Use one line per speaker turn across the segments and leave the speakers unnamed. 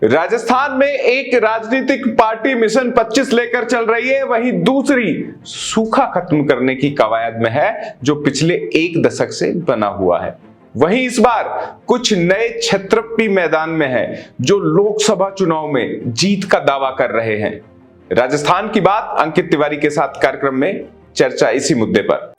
राजस्थान में एक राजनीतिक पार्टी मिशन 25 लेकर चल रही है, वहीं दूसरी सूखा खत्म करने की कवायद में है जो पिछले एक दशक से बना हुआ है। वहीं इस बार कुछ नए क्षेत्र मैदान में है जो लोकसभा चुनाव में जीत का दावा कर रहे हैं। राजस्थान की बात अंकित तिवारी के साथ कार्यक्रम में चर्चा इसी मुद्दे पर।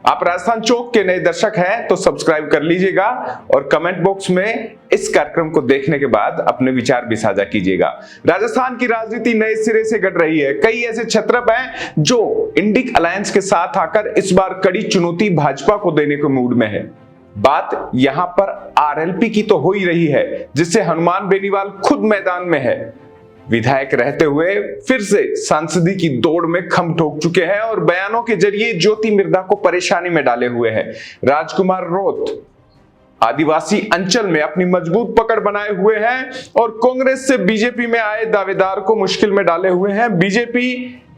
आप राजस्थान चौक के नए दर्शक हैं तो सब्सक्राइब कर लीजिएगा और कमेंट बॉक्स में इस कार्यक्रम को देखने के बाद अपने विचार भी साझा कीजिएगा। राजस्थान की राजनीति नए सिरे से गढ़ रही है। कई ऐसे क्षेत्र हैं जो इंडिक अलायंस के साथ आकर इस बार कड़ी चुनौती भाजपा को देने के मूड में है। बात यहां पर आरएलपी की तो हो ही रही है, जिससे हनुमान बेनीवाल खुद मैदान में है। विधायक रहते हुए फिर से सांसदी की दौड़ में खम ठोक चुके हैं और बयानों के जरिए ज्योति मिर्धा को परेशानी में डाले हुए हैं। राजकुमार रोत आदिवासी अंचल में अपनी मजबूत पकड़ बनाए हुए हैं और कांग्रेस से बीजेपी में आए दावेदार को मुश्किल में डाले हुए हैं। बीजेपी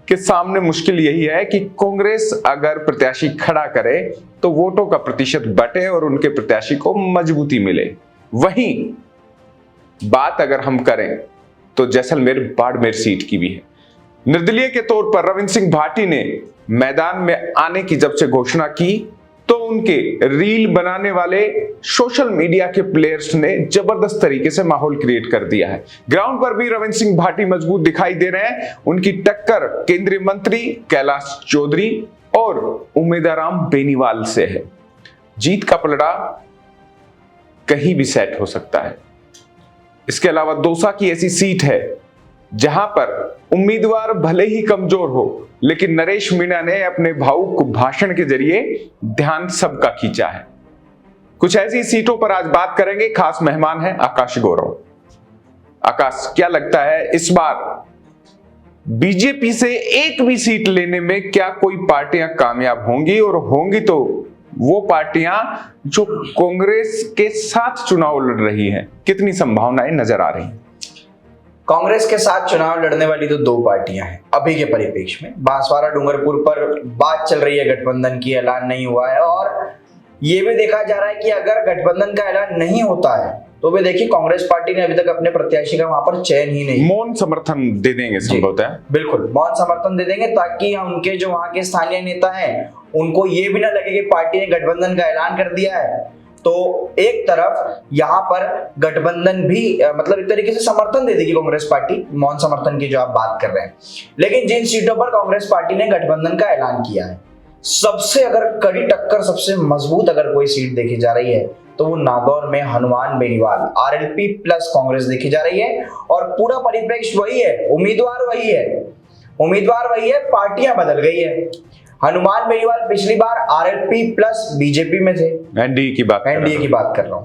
के सामने मुश्किल यही है कि कांग्रेस अगर प्रत्याशी खड़ा करे तो वोटों का प्रतिशत बटे और उनके प्रत्याशी को मजबूती मिले। वहीं बात अगर हम करें तो जैसलमेर बाड़मेर सीट की भी है। निर्दलीय के तौर पर रविंद्र सिंह भाटी ने मैदान में आने की जब से घोषणा की तो उनके रील बनाने वाले सोशल मीडिया के प्लेयर्स ने जबरदस्त तरीके से माहौल क्रिएट कर दिया है। ग्राउंड पर भी रविंद्र सिंह भाटी मजबूत दिखाई दे रहे हैं। उनकी टक्कर केंद्रीय मंत्री कैलाश चौधरी और उमेदराम बेनीवाल से है। जीत का पलड़ा कहीं भी सेट हो सकता है। इसके अलावा दौसा की ऐसी सीट है जहां पर उम्मीदवार भले ही कमजोर हो, लेकिन नरेश मीणा ने अपने भावुक भाषण के जरिए ध्यान सबका खींचा है। कुछ ऐसी सीटों पर आज बात करेंगे। खास मेहमान है आकाश गौरव। आकाश, क्या लगता है इस बार बीजेपी से एक भी सीट लेने में क्या कोई पार्टियां कामयाब होंगी, और होंगी तो वो पार्टियां जो कांग्रेस के साथ चुनाव लड़ रही हैं, कितनी संभावनाएं नजर आ रही हैं?
कांग्रेस के साथ चुनाव लड़ने वाली तो दो पार्टियां हैं अभी के परिप्रेक्ष्य में। बांसवाड़ा डूंगरपुर पर बात चल रही है, गठबंधन की ऐलान नहीं हुआ है, और ये भी देखा जा रहा है कि अगर गठबंधन का ऐलान नहीं होता है तो भी देखिए कांग्रेस पार्टी ने अभी तक अपने प्रत्याशी का वहां पर चयन ही नहीं।
मौन समर्थन दे देंगे संभवतः।
बिल्कुल मौन समर्थन दे देंगे ताकि उनके जो वहां के स्थानीय नेता हैं उनको ये भी ना लगे कि पार्टी ने गठबंधन का ऐलान कर दिया है। तो एक तरफ यहाँ पर गठबंधन भी मतलब एक तरीके से समर्थन दे देगी कांग्रेस पार्टी, मौन समर्थन की जो आप बात कर रहे हैं। लेकिन जिन सीटों पर कांग्रेस पार्टी ने गठबंधन का ऐलान किया है, सबसे अगर कड़ी टक्कर, सबसे मजबूत अगर कोई सीट देखी जा रही है तो वो नागौर में हनुमान बेनीवाल आरएलपी प्लस कांग्रेस देखी जा रही है। और पूरा परिप्रेक्ष्य वही है, उम्मीदवार वही है, पार्टियां बदल गई है। हनुमान बेनीवाल पिछली बार आरएलपी प्लस बीजेपी में थे, एनडीए की बात कर रहा हूं।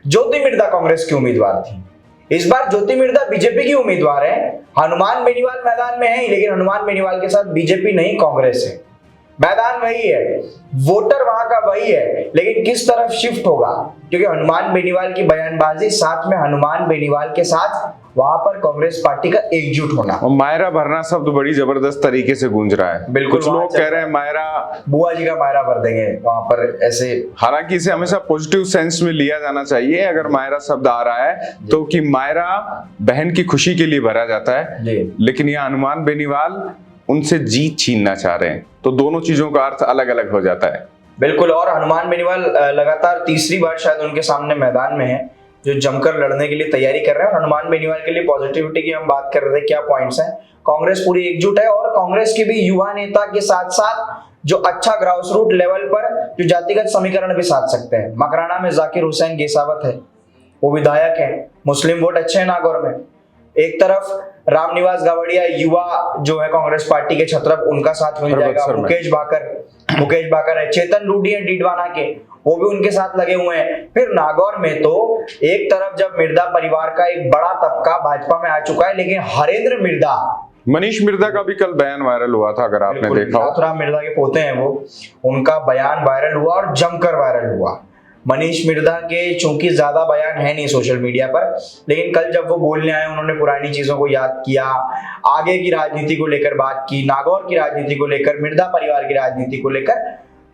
ज्योति मिर्धा कांग्रेस की उम्मीदवार थी, इस बार ज्योति मिर्धा बीजेपी की उम्मीदवार है। हनुमान बेनीवाल मैदान में है, लेकिन हनुमान बेनीवाल के साथ बीजेपी नहीं कांग्रेस है। मैदान वही है, वोटर वहां का वही है, लेकिन किस तरफ शिफ्ट होगा, क्योंकि हनुमान बेनीवाल की बयानबाजी, साथ में हनुमान बेनीवाल के साथ वहां पर कांग्रेस पार्टी का एकजुट होना।
और मायरा भरना शब्द बड़ी जबरदस्त तरीके से गूंज रहा है।
बिल्कुल,
कुछ लोग कह रहे हैं मायरा,
बुआ जी का मायरा भर देंगे वहां पर ऐसे।
हालांकि इसे हमेशा पॉजिटिव सेंस में लिया जाना चाहिए अगर मायरा शब्द आ रहा है तो, कि मायरा बहन की खुशी के लिए भरा जाता है, लेकिन यह हनुमान बेनीवाल उनसे जीत छीनना चाह रहे हैं, तो दोनों चीजों का अर्थ अलग अलग हो जाता है।
बिल्कुल, और हनुमान बेनीवाल लगातार तीसरी बार शायद उनके सामने मैदान में है, जो जमकर लड़ने के लिए तैयारी कर रहे हैं। और हनुमान बेनीवाल के लिए पॉजिटिविटी की हम बात कर रहे थे, क्या पॉइंट्स हैं। कांग्रेस पूरी एकजुट है और कांग्रेस के भी युवा नेता के साथ साथ जो अच्छा ग्राउंड रूट लेवल पर जो जातिगत समीकरण भी साध सकते हैं। मकराना में जाकिर हुसैन गेसावत है, वो विधायक है, मुस्लिम वोट अच्छे हैं नागौर में। एक तरफ रामनिवास गावड़िया युवा जो है कांग्रेस पार्टी के छत्रप, उनका साथ मिल जाएगा। मुकेश बाकर है, चेतन रूडी है डीडवाना के, वो भी उनके साथ लगे हुए हैं। फिर नागौर में तो एक तरफ जब मिर्धा परिवार का एक बड़ा तबका भाजपा में आ चुका है, लेकिन हरेंद्र मिर्धा,
मनीष मिर्धा का भी कल बयान वायरल हुआ था, अगर आपने देखा हो।
नाथुराम मिर्धा के पोते हैं वो, उनका बयान वायरल हुआ और जमकर वायरल हुआ। मनीष मिर्धा के चूंकि ज्यादा बयान है नहीं सोशल मीडिया पर, लेकिन कल जब वो बोलने आए उन्होंने पुरानी चीजों को याद किया, आगे की राजनीति को लेकर बात की, नागौर की राजनीति को लेकर, मिर्धा परिवार की राजनीति को लेकर।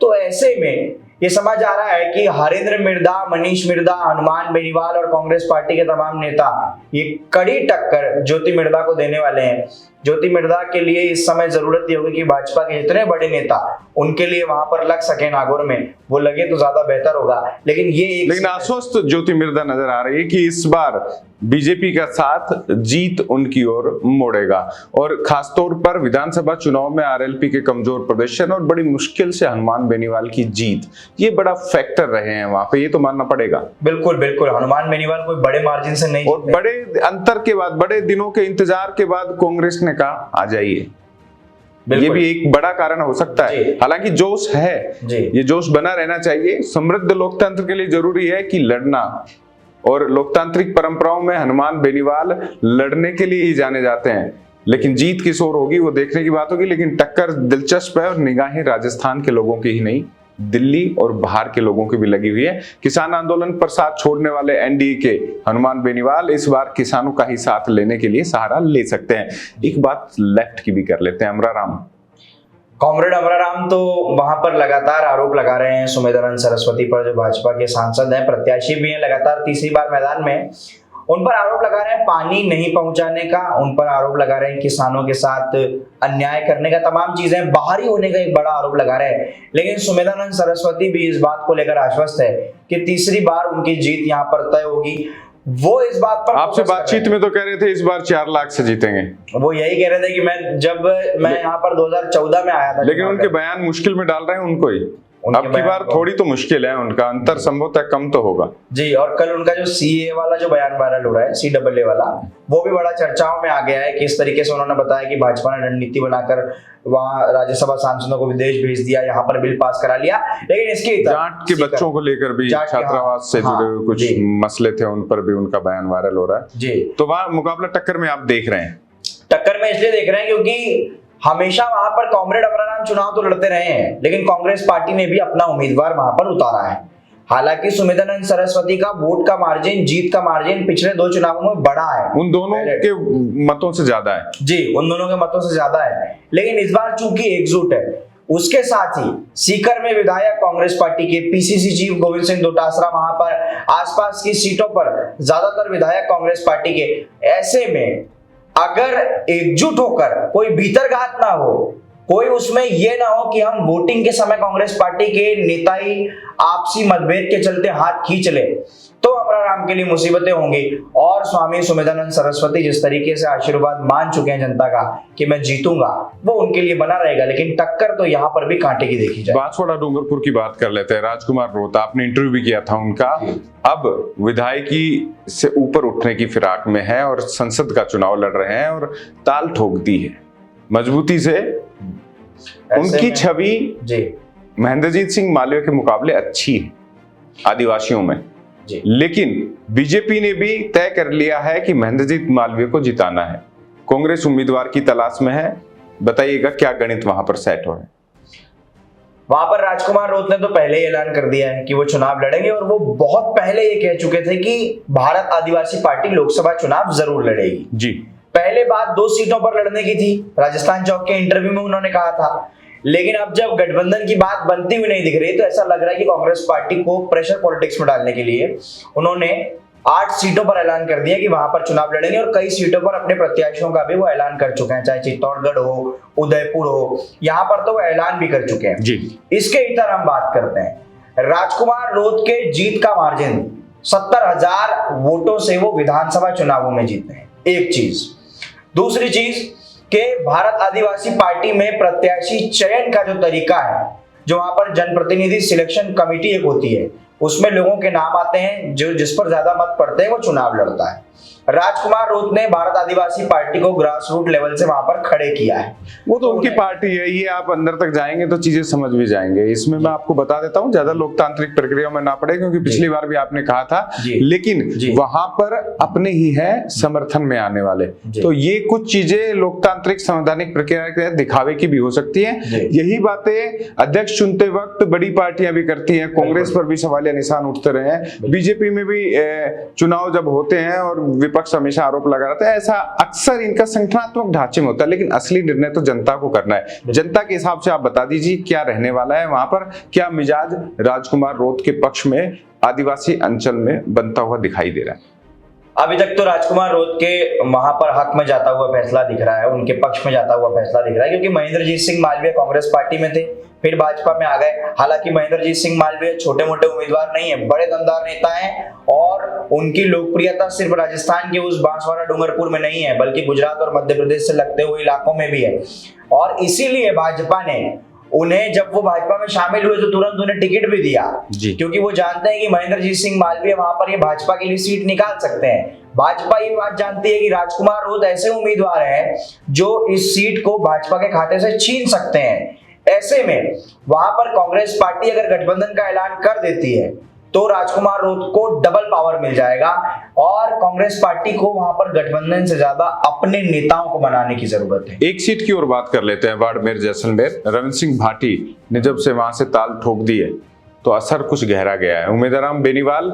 तो ऐसे में ये समझ आ रहा है कि हरेंद्र मिर्धा, मनीष मिर्धा, हनुमान बेनीवाल और कांग्रेस पार्टी के तमाम नेता ये कड़ी टक्कर ज्योति मिर्धा को देने वाले हैं। ज्योति मिर्धा के लिए इस समय जरूरत ये होगी कि भाजपा के जितने बड़े नेता उनके लिए वहां पर लग सके नागौर में, वो लगे तो ज्यादा बेहतर होगा। लेकिन
आश्वस्त ज्योति मिर्धा नजर आ रही है कि इस बार बीजेपी का साथ जीत उनकी ओर मोड़ेगा, और खासतौर पर विधानसभा चुनाव में आरएलपी के कमजोर प्रदर्शन और बड़ी मुश्किल से हनुमान बेनीवाल की जीत, ये बड़ा फैक्टर रहे हैं वहां पे, ये तो मानना पड़ेगा।
बिल्कुल बिल्कुल, हनुमान बेनीवाल कोई बड़े मार्जिन से नहीं,
और बड़े अंतर के बाद, बड़े दिनों के इंतजार के बाद कांग्रेस ने कहा आ जाइए, ये भी एक बड़ा कारण हो सकता है। हालांकि जोश है, ये जोश बना रहना चाहिए। समृद्ध लोकतंत्र के लिए जरूरी है कि लड़ना, और लोकतांत्रिक परंपराओं में हनुमान बेनीवाल लड़ने के लिए ही जाने जाते हैं, लेकिन जीत किस ओर होगी वो देखने की बात होगी। लेकिन टक्कर दिलचस्प है, और निगाहें राजस्थान के लोगों की ही नहीं, दिल्ली और बाहर के लोगों की भी लगी हुई है। किसान आंदोलन पर साथ छोड़ने वाले एनडीए के हनुमान बेनीवाल इस बार किसानों का ही साथ लेने के लिए सहारा ले सकते हैं। एक बात लेफ्ट की भी कर लेते हैं, अमराराम,
कॉमरेड अमराराम तो वहां पर लगातार आरोप लगा रहे हैं सुमेधानंद सरस्वती पर, जो भाजपा के सांसद हैं, प्रत्याशी भी हैं, लगातार तीसरी बार मैदान में। उन पर आरोप लगा रहे हैं पानी नहीं पहुंचाने का, उन पर आरोप लगा रहे हैं किसानों के साथ अन्याय करने का, तमाम चीजें बाहरी होने का एक बड़ा आरोप लगा रहे हैं। लेकिन सुमेधानंद सरस्वती भी इस बात को लेकर आश्वस्त है कि तीसरी बार उनकी जीत यहाँ पर तय होगी। वो इस बात पर
आपसे बातचीत में तो कह रहे थे इस बार 4 लाख से जीतेंगे,
वो यही कह रहे थे कि मैं यहाँ पर 2014 में आया था,
लेकिन उनके बयान मुश्किल में डाल रहे हैं उनको ही। अब की बार थोड़ी तो मुश्किल है, उनका अंतर संभवतः कम तो होगा
जी। और कल उनका जो सीए वाला जो बयान वायरल हो रहा है, CAA वाला, वो भी बड़ा चर्चाओं में आ गया है कि इस तरीके से उन्होंने बताया कि भाजपा ने रणनीति बनाकर वहां राज्यसभा सांसदों को विदेश भेज दिया, यहाँ पर बिल पास करा लिया। लेकिन इसके
जाट के बच्चों को लेकर भी, छात्रावास से जुड़े हुए कुछ मसले थे, उन पर भी उनका बयान वायरल हो रहा है जी। तो वहां मुकाबला टक्कर में आप देख रहे हैं?
टक्कर में इसलिए देख रहे हैं क्योंकि हमेशा वहां पर कॉमरेड अमराराम चुनाव तो लड़ते रहे हैं, लेकिन कांग्रेस पार्टी ने भी अपना उम्मीदवार वहां पर उतारा है। हालांकि सुमेधानंद सरस्वती का वोट का मार्जिन, जीत का मार्जिन पिछले 2 चुनावों में बढ़ा है,
उन दोनों के मतों से ज्यादा है जी,
उन दोनों के मतों से ज्यादा है। लेकिन इस बार चूंकि एकजुट है, उसके साथ ही सीकर में विधायक कांग्रेस पार्टी के PCC चीफ गोविंद सिंह डोटासरा वहां पर, आसपास की सीटों पर ज्यादातर विधायक कांग्रेस पार्टी के, ऐसे में अगर एकजुट होकर कोई भीतरघात ना हो, कोई उसमें ये ना हो कि हम वोटिंग के समय कांग्रेस पार्टी के नेता ही आपसी मतभेद के चलते हाथ खींच ले, तो अमराराम के लिए मुसीबतें होंगी। और स्वामी सुमेधानंद सरस्वती जिस तरीके से आशीर्वाद मान चुके हैं जनता का कि मैं जीतूंगा, वो उनके लिए बना रहेगा। लेकिन टक्कर तो यहाँ पर भी कांटे की देखी जाए।
बांसवाड़ा डूंगरपुर की बात कर लेते हैं। राजकुमार रोहता, आपने इंटरव्यू भी किया था उनका, अब विधायकी से ऊपर उठने की फिराक में है और संसद का चुनाव लड़ रहे हैं और ताल ठोक दी है मजबूती से। उनकी छवि महेंद्रजीत सिंह मालवीय के मुकाबले अच्छी है आदिवासियों में, लेकिन बीजेपी ने भी तय कर लिया है कि महेंद्रजीत मालवीय को जिताना है। कांग्रेस उम्मीदवार की तलाश में है, बताइएगा क्या गणित वहां पर सेट हो है?
वहां पर राजकुमार रोहत ने तो पहले ही ऐलान कर दिया है कि वो चुनाव लड़ेंगे, और वो बहुत पहले ये कह चुके थे कि भारत आदिवासी पार्टी लोकसभा चुनाव जरूर लड़ेगी जी। पहले बात 2 सीटों पर लड़ने की थी, राजस्थान चौक के इंटरव्यू में उन्होंने कहा था। लेकिन अब जब गठबंधन की बात बनती हुई नहीं दिख रही, तो ऐसा लग रहा है कि कांग्रेस पार्टी को प्रेशर पॉलिटिक्स में डालने के लिए उन्होंने 8 सीटों पर ऐलान कर दिया कि वहां पर चुनाव लड़ेंगे, और कई सीटों पर अपने प्रत्याशियों का भी वो ऐलान कर चुके हैं, चाहे चित्तौड़गढ़ हो, उदयपुर हो, यहाँ पर तो वो ऐलान भी कर चुके हैं जी। इसके इधर हम बात करते हैं, राजकुमार रोहत के जीत का मार्जिन 70,000 वोटों से वो विधानसभा चुनावों में जीते हैं, एक चीज। दूसरी चीज के भारत आदिवासी पार्टी में प्रत्याशी चयन का जो तरीका है, जो वहां पर जनप्रतिनिधि सिलेक्शन कमेटी एक होती है, उसमें लोगों के नाम आते हैं, जो जिस पर ज्यादा मत पड़ते हैं वो चुनाव लड़ता है। राजकुमार रोहत ने भारत आदिवासी पार्टी को ग्रास रूट लेवल से वहां पर खड़े किया है।
वो तो उनकी पार्टी है, ये आप अंदर तक जाएंगे तो चीजें समझ भी जाएंगे। इसमें मैं आपको बता देता हूँ, ज्यादा लोकतांत्रिक प्रक्रिया में ना पड़े, क्योंकि पिछली बार भी आपने कहा था, लेकिन वहां पर अपने ही है समर्थन में आने वाले, तो ये कुछ चीजें लोकतांत्रिक संवैधानिक प्रक्रिया के दिखावे की भी हो सकती है। यही बातें अध्यक्ष चुनते वक्त बड़ी पार्टियां भी करती हैं, कांग्रेस पर भी सवालिया निशान उठते रहे हैं, बीजेपी में भी चुनाव जब होते हैं और विपक्ष विपक्ष हमेशा आरोप लगा रहा था, ऐसा अक्सर इनका संगठनात्मक ढांचे में होता है, लेकिन असली निर्णय तो जनता को करना है। जनता के हिसाब से आप बता दीजिए क्या रहने वाला है वहां पर, क्या मिजाज राजकुमार रोत के पक्ष में आदिवासी अंचल में बनता हुआ दिखाई दे रहा है?
अभी तक तो राजकुमार रोत के वहां पर हक में जाता हुआ फैसला दिख रहा है, उनके पक्ष में जाता हुआ फैसला दिख रहा है, क्योंकि महेंद्रजीत सिंह मालवीय कांग्रेस पार्टी में थे, फिर भाजपा में आ गए। हालांकि महेंद्रजीत सिंह मालवीय छोटे मोटे उम्मीदवार नहीं है, बड़े दमदार नेता हैं और उनकी लोकप्रियता सिर्फ राजस्थान के उस बांसवाड़ा डूंगरपुर में नहीं है, बल्कि गुजरात और मध्य प्रदेश से लगते हुए इलाकों में भी है। और इसीलिए भाजपा ने उन्हें, जब वो भाजपा में शामिल हुए तो तुरंत उन्हें टिकट भी दिया, क्योंकि वो जानते हैं कि महेंद्रजीत सिंह मालवीय वहां पर ये भाजपा के लिए सीट निकाल सकते हैं। भाजपा ये बात जानती है कि राजकुमार रोत ऐसे उम्मीदवार हैं जो इस सीट को भाजपा के खाते से छीन सकते हैं। ऐसे में वहां पर कांग्रेस पार्टी अगर गठबंधन का ऐलान कर देती है तो राजकुमार रोत को डबल पावर मिल जाएगा और कांग्रेस पार्टी को वहां पर गठबंधन से ज्यादा अपने नेताओं को बनाने की जरूरत है।
एक सीट की ओर बात कर लेते हैं, बाड़मेर जैसलमेर। रविंद्र सिंह भाटी ने जब से वहां से ताल ठोक दी है तो असर कुछ गहरा गया है। उम्मीदराम बेनीवाल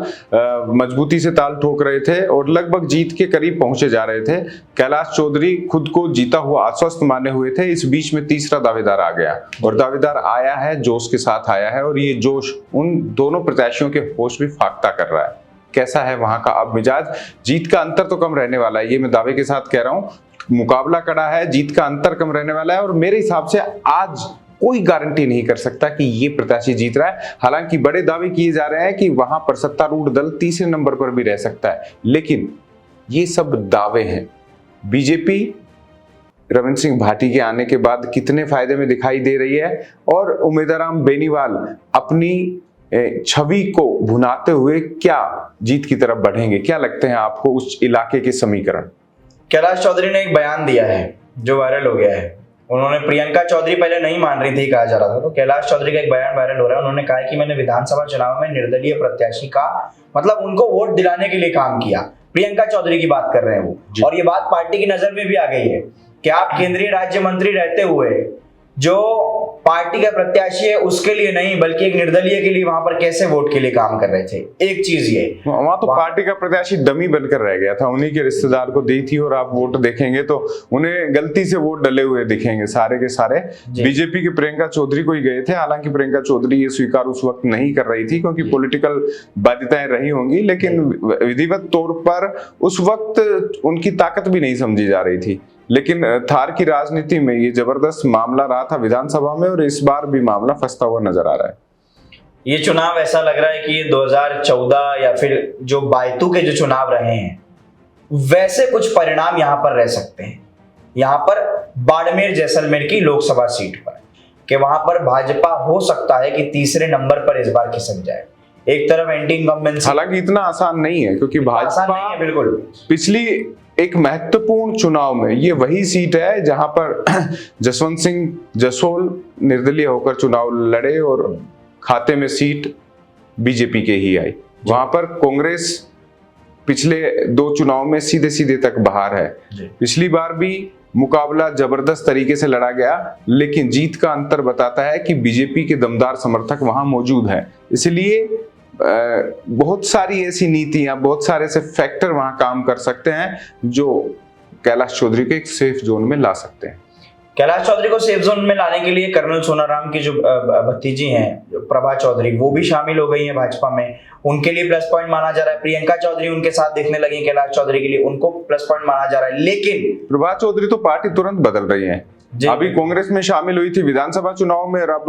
मजबूती से ताल ठोक रहे थे और लगभग जीत के करीब पहुंचे जा रहे थे। कैलाश चौधरी खुद को जीता हुआ आश्वस्त माने हुए थे। इस बीच में तीसरा दावेदार आ गया और दावेदार आया है, जोश के साथ आया है और ये जोश उन दोनों प्रत्याशियों के होश भी फाख्ता कर रहा है। कैसा है वहां का अब मिजाज? जीत का अंतर तो कम रहने वाला है, ये मैं दावे के साथ कह रहा हूं। मुकाबला कड़ा है, जीत का अंतर कम रहने वाला है और मेरे हिसाब से आज कोई गारंटी नहीं कर सकता कि ये प्रत्याशी जीत रहा है। हालांकि बड़े दावे किए जा रहे हैं कि वहां पर सत्तारूढ़ दल तीसरे नंबर पर भी रह सकता है, लेकिन ये सब दावे हैं। बीजेपी रविंद्र सिंह भाटी के आने के बाद कितने फायदे में दिखाई दे रही है और उम्मीदराम बेनीवाल अपनी छवि को भुनाते हुए क्या जीत की तरफ बढ़ेंगे? क्या लगते हैं आपको उस इलाके के समीकरण?
कैलाश चौधरी ने एक बयान दिया है जो वायरल हो गया है। उन्होंने, प्रियंका चौधरी पहले नहीं मान रही थी कहा जा रहा था, तो कैलाश चौधरी का एक बयान वायरल हो रहा है। उन्होंने कहा है कि मैंने विधानसभा चुनाव में निर्दलीय प्रत्याशी का मतलब उनको वोट दिलाने के लिए काम किया। प्रियंका चौधरी की बात कर रहे हैं वो, और ये बात पार्टी की नजर में भी आ गई है कि आप केंद्रीय राज्य मंत्री रहते हुए जो पार्टी का प्रत्याशी है उसके लिए नहीं बल्कि एक निर्दलीय के लिए वहां पर कैसे वोट के लिए काम कर रहे थे। एक चीज ये
वहां तो पार्टी का प्रत्याशी डमी बनकर रह गया था, उन्हीं के रिश्तेदार को दी थी और आप वोट देखेंगे तो उन्हें गलती से वोट डले हुए दिखेंगे सारे के सारे। बीजेपी की प्रियंका चौधरी को ही गए थे। हालांकि प्रियंका चौधरी ये स्वीकार उस वक्त नहीं कर रही थी क्योंकि पॉलिटिकल बाध्यताएं रही होंगी, लेकिन विधिवत तौर पर उस वक्त उनकी ताकत भी नहीं समझी जा रही थी। लेकिन थार की राजनीति में ये जबरदस्त मामला रहा था विधानसभा में और इस बार भी मामला फंसता हुआ नजर आ रहा है।
ये चुनाव ऐसा लग रहा है कि ये 2014 या फिर जो बायतू के जो चुनाव रहे हैं वैसे कुछ परिणाम यहाँ पर रह सकते हैं। यहाँ पर बाड़मेर जैसलमेर की लोकसभा सीट पर कि वहां पर भाजपा हो सकता है कि तीसरे नंबर पर इस बार खिसक जाए। एक तरफ एंटी इनकम्बेंसी,
हालांकि इतना आसान नहीं है क्योंकि भाजपा
बिल्कुल
पिछली एक महत्वपूर्ण चुनाव में ये वही सीट है जहां पर जसवंत सिंह जसोल निर्दलीय होकर चुनाव लड़े और खाते में सीट बीजेपी के ही आई। वहां पर कांग्रेस पिछले 2 चुनाव में सीधे सीधे तक बाहर है। पिछली बार भी मुकाबला जबरदस्त तरीके से लड़ा गया, लेकिन जीत का अंतर बताता है कि बीजेपी के दमदार समर्थक वहां मौजूद हैं। इसलिए बहुत सारी ऐसी नीतियां, बहुत सारे ऐसे फैक्टर वहां काम कर सकते हैं जो कैलाश चौधरी को एक सेफ जोन में ला सकते हैं।
कैलाश चौधरी को सेफ जोन में लाने के लिए कर्नल सोनाराम की जो भतीजी हैं प्रभा चौधरी, वो भी शामिल हो गई हैं भाजपा में। उनके लिए प्लस पॉइंट माना जा रहा है। प्रियंका चौधरी उनके साथ देखने लगी कैलाश चौधरी के लिए, उनको प्लस पॉइंट माना जा रहा है। लेकिन
प्रभा चौधरी तो पार्टी तुरंत बदल रही है। अभी कांग्रेस में शामिल हुई थी विधानसभा चुनाव में और अब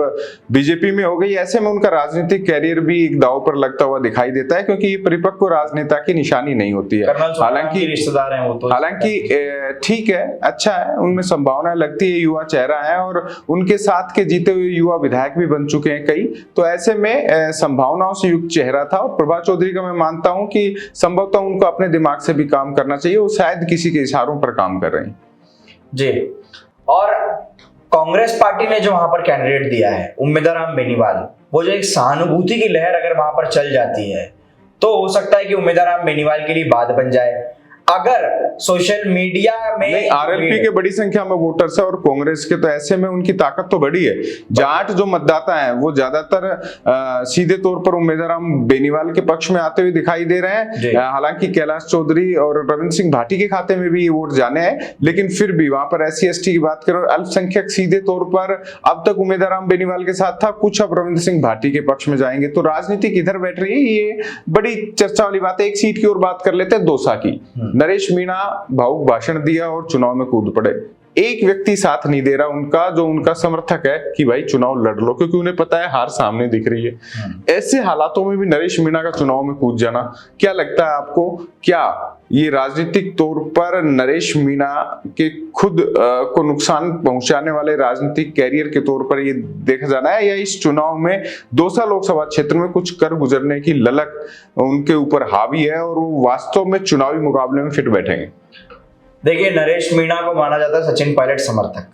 बीजेपी में हो गई। ऐसे में उनका राजनीतिक कैरियर भी एक दांव पर लगता हुआ दिखाई देता है क्योंकि ये परिपक्व राजनेता की निशानी नहीं होती है।
हालांकि रिश्तेदार हैं वो तो,
हालांकि ठीक है, अच्छा है, उनमें संभावनाएं लगती है, युवा चेहरा है और उनके साथ के जीते हुए युवा विधायक भी बन चुके हैं कई, तो ऐसे में संभावनाओं से युक्त चेहरा था। और प्रभा चौधरी का मैं मानता हूं कि संभवतः उनको अपने दिमाग से भी काम करना चाहिए, वो शायद किसी के इशारों पर काम कर रहे हैं।
जी, और कांग्रेस पार्टी ने जो वहां पर कैंडिडेट दिया है उम्मीदराम बेनीवाल, वो जो एक सहानुभूति की लहर अगर वहां पर चल जाती है तो हो सकता है कि उम्मीदराम बेनीवाल के लिए बात बन जाए। अगर सोशल मीडिया में
नहीं, आरएलपी के बड़ी संख्या में वोटर्स है और कांग्रेस के, तो ऐसे में उनकी ताकत तो बड़ी है। जाट जो मतदाता हैं वो ज्यादातर सीधे तौर पर उम्मीदवार बेनीवाल के पक्ष में आते हुए दिखाई दे रहे हैं। हालांकि कैलाश चौधरी और रविंद्र सिंह भाटी के खाते में भी ये वोट जाने हैं, लेकिन फिर भी वहां पर SC/ST की बात करो, अल्पसंख्यक सीधे तौर पर अब तक उम्मीदवार बेनीवाल के साथ था, कुछ अब रविंद्र सिंह भाटी के पक्ष में जाएंगे। तो राजनीति किधर बैठ रही है, ये बड़ी चर्चा वाली बात है। एक सीट की और बात कर लेते हैं, दौसा की। नरेश मीणा भावुक भाषण दिया और चुनाव में कूद पड़े। एक व्यक्ति साथ नहीं दे रहा उनका, जो उनका समर्थक है कि भाई चुनाव लड़ लो, क्योंकि उन्हें पता है हार सामने दिख रही है। ऐसे हालातों में भी नरेश मीणा का चुनाव में कूद जाना, क्या लगता है आपको, क्या ये राजनीतिक तौर पर नरेश मीणा के खुद को नुकसान पहुंचाने वाले राजनीतिक कैरियर के तौर पर ये देखा जाना है, या इस चुनाव में दौसा लोकसभा क्षेत्र में कुछ कर गुजरने की ललक उनके ऊपर हावी है और वो वास्तव में चुनावी मुकाबले में फिट बैठेंगे?
देखिए, नरेश मीणा को माना जाता है सचिन पायलट समर्थक।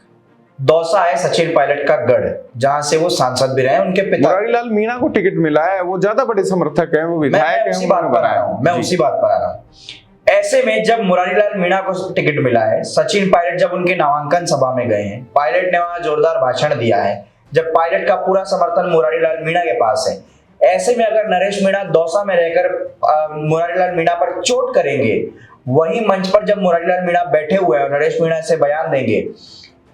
दौसा है सचिन पायलट का गढ़, जहां से वो सांसद भी रहे। उनके पिता
मुरारीलाल मीणा को टिकट मिला है, वो ज्यादा बड़े समर्थक हैं, वो विधायक हैं।
मैं उसी बात पर आ रहा हूँ। ऐसे में जब मुरारीलाल मीणा को टिकट मिला है, सचिन पायलट जब उनके नामांकन सभा में गए हैं, पायलट ने वहां जोरदार भाषण दिया है, जब पायलट का पूरा समर्थन मुरारीलाल मीणा के पास है, ऐसे में अगर नरेश मीणा दौसा में रहकर मुरारीलाल मीणा पर चोट करेंगे, वही मंच पर जब मुरारीलाल मीणा बैठे हुए हैं और नरेश मीणा से बयान देंगे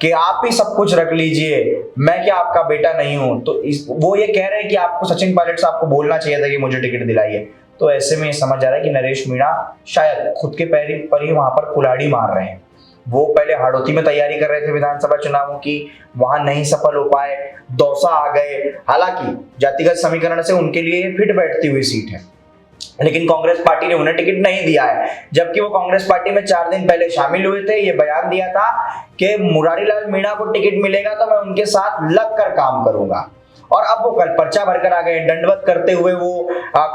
कि आप ही सब कुछ रख लीजिए, मैं क्या आपका बेटा नहीं हूं, तो वो ये कह रहे हैं कि आपको सचिन पायलट से आपको बोलना चाहिए था कि मुझे टिकट दिलाइए। तो ऐसे में समझ आ रहा है कि नरेश मीणा शायद खुद के पैर पर ही वहां पर कुल्हाड़ी मार रहे हैं। वो पहले हाड़ौती में तैयारी कर रहे थे विधानसभा चुनावों की, वहां नहीं सफल हो पाए, दौसा आ गए। हालांकि जातिगत समीकरण से उनके लिए फिट बैठती हुई सीट है, लेकिन कांग्रेस पार्टी ने उन्हें टिकट नहीं दिया है, जबकि वो कांग्रेस पार्टी में 4 दिन पहले शामिल हुए थे। ये बयान दिया था कि मुरारीलाल मीणा को टिकट मिलेगा तो मैं उनके साथ लगकर काम करूंगा। और अब वो कल पर्चा भरकर आ गए, दंडवत करते हुए वो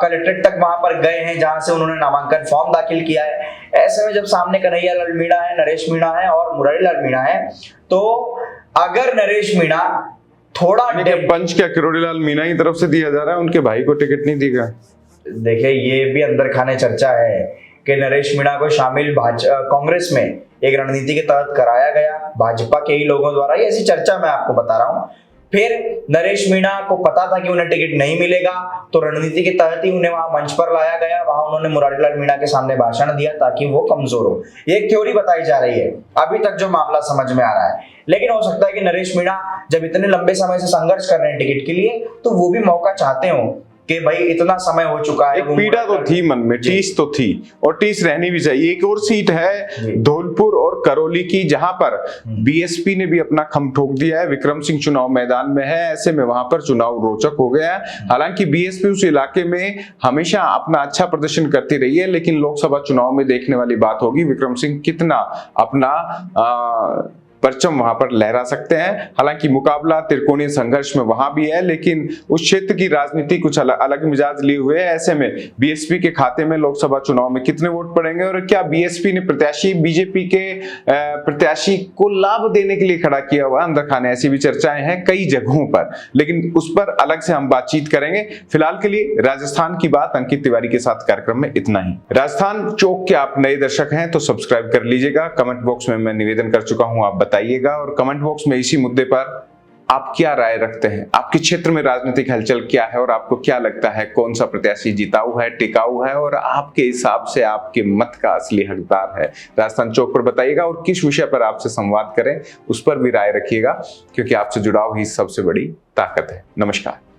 कलेक्ट्रेट तक वहां पर गए हैं, जहां से उन्होंने नामांकन फॉर्म दाखिल किया है। ऐसे में जब सामने कन्हैयालाल मीणा है, नरेश मीणा है और मुरारीलाल मीणा है, तो अगर नरेश मीणा थोड़ा
पंच क्या किरोड़ीलाल मीणा की तरफ से दिया जा रहा है, उनके भाई को टिकट नहीं दिया?
देखिए, ये भी अंदर खाने चर्चा है कि नरेश मीणा को शामिल कांग्रेस में एक रणनीति के तहत कराया गया भाजपा के ही लोगों द्वारा। ये ऐसी चर्चा मैं आपको बता रहा हूँ। फिर नरेश मीणा को पता था कि उन्हें टिकट नहीं मिलेगा, तो रणनीति के तहत ही उन्हें वहां मंच पर लाया गया। वहां उन्होंने मुरारीलाल मीणा के सामने भाषण दिया ताकि वो कमजोर हो। ये एक थ्योरी बताई जा रही है, अभी तक जो मामला समझ में आ रहा है। लेकिन हो सकता है कि नरेश मीणा जब इतने लंबे समय से संघर्ष कर रहे हैं टिकट के लिए, तो वो भी मौका चाहते हो कि भाई इतना समय हो चुका है।
एक पीड़ा तो थी मन में, टीस तो थी और टीस रहनी भी चाहिए। एक और सीट है धौलपुर और करौली की, जहां पर बीएसपी ने भी अपना खम ठोक दिया है। विक्रम सिंह चुनाव मैदान में है, ऐसे में वहां पर चुनाव रोचक हो गया है। हालांकि बीएसपी उस इलाके में हमेशा अपना अच्छा प्रदर्शन करती रही है, लेकिन लोकसभा चुनाव में देखने वाली बात होगी विक्रम सिंह कितना अपना परचम वहां पर लहरा सकते हैं। हालांकि मुकाबला त्रिकोणीय संघर्ष में वहां भी है, लेकिन उस क्षेत्र की राजनीति कुछ अलग मिजाज लिए हुए है। ऐसे में बीएसपी के खाते में लोकसभा चुनाव में कितने वोट पड़ेंगे और क्या बीएसपी ने प्रत्याशी बीजेपी के प्रत्याशी को लाभ देने के लिए खड़ा किया हुआ अंदर खाने, ऐसी भी चर्चाएं हैं कई जगहों पर, लेकिन उस पर अलग से हम बातचीत करेंगे। फिलहाल के लिए राजस्थान की बात अंकित तिवारी के साथ कार्यक्रम में इतना ही। राजस्थान चौक के आप नए दर्शक हैं तो सब्सक्राइब कर लीजिएगा। कमेंट बॉक्स में मैं निवेदन कर चुका हूं, आप बताइएगा और कमेंट बॉक्स में इसी मुद्दे पर आप क्या राय रखते हैं, आपके क्षेत्र में राजनीतिक हलचल क्या है और आपको क्या लगता है कौन सा प्रत्याशी जिताऊ है, टिकाऊ है और आपके हिसाब से आपके मत का असली हकदार है। राजस्थान चौक पर बताइएगा और किस विषय पर आपसे संवाद करें उस पर भी राय रखिएगा, क्योंकि आपसे जुड़ाव ही सबसे बड़ी ताकत है। नमस्कार।